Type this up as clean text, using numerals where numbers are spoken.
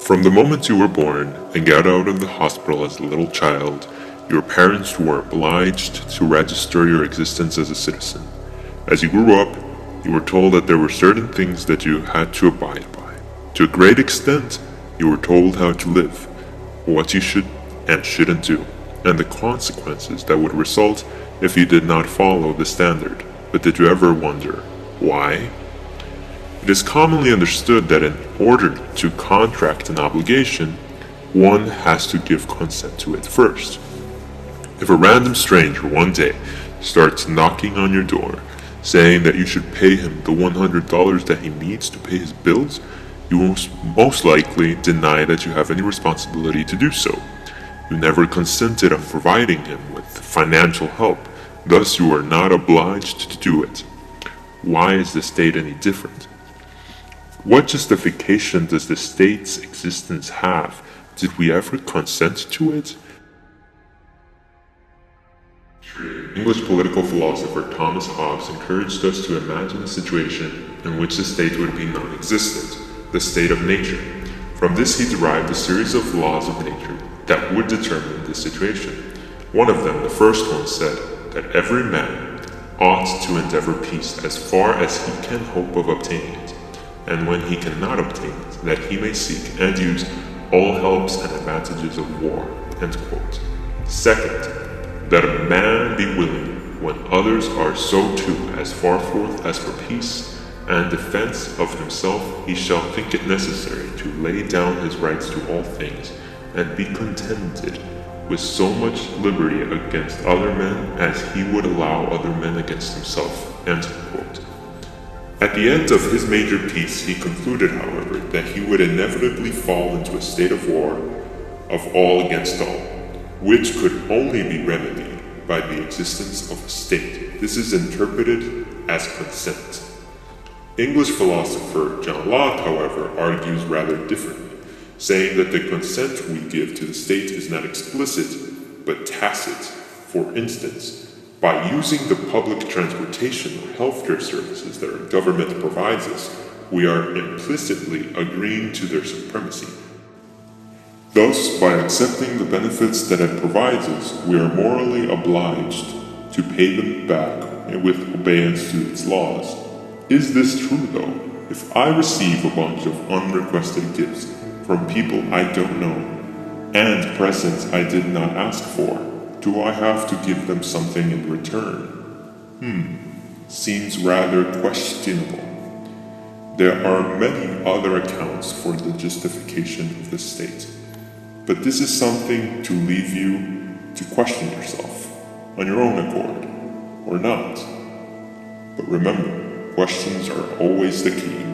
From the moment you were born and got out of the hospital as a little child, your parents were obliged to register your existence as a citizen. As you grew up, you were told that there were certain things that you had to abide by. To a great extent, you were told how to live, what you should and shouldn't do, and the consequences that would result if you did not follow the standard. But did you ever wonder why? It is commonly understood that in order to contract an obligation, one has to give consent to it first. If a random stranger one day starts knocking on your door, saying that you should pay him the $100 that he needs to pay his bills, you will most likely deny that you have any responsibility to do so. You never consented on providing him with financial help, thus you are not obliged to do it. Why is the state any different? What justification does the state's existence have? Did we ever consent to it? English political philosopher Thomas Hobbes encouraged us to imagine a situation in which the state would be non-existent, the state of nature. From this he derived a series of laws of nature that would determine this situation. One of them, the first one, said that every man ought to endeavor peace as far as he can hope of obtaining it, and when he cannot obtain it, that he may seek and use all helps and advantages of war. End quote. Second, that a man be willing, when others are so too, as far forth as for peace and defense of himself he shall think it necessary to lay down his rights to all things, and be contented with so much liberty against other men as he would allow other men against himself. End quote. At the end of his major piece, he concluded, however, that he would inevitably fall into a state of war, of all against all, which could only be remedied by the existence of a state. This is interpreted as consent. English philosopher John Locke, however, argues rather differently, saying that the consent we give to the state is not explicit, but tacit. For instance, by using the public transportation or healthcare services that our government provides us, we are implicitly agreeing to their supremacy. Thus, by accepting the benefits that it provides us, we are morally obliged to pay them back with obedience to its laws. Is this true, though? If I receive a bunch of unrequested gifts from people I don't know, and presents I did not ask for, do I have to give them something in return? Seems rather questionable. There are many other accounts for the justification of the state, but this is something to leave you to question yourself, on your own accord, or not. But remember, questions are always the key.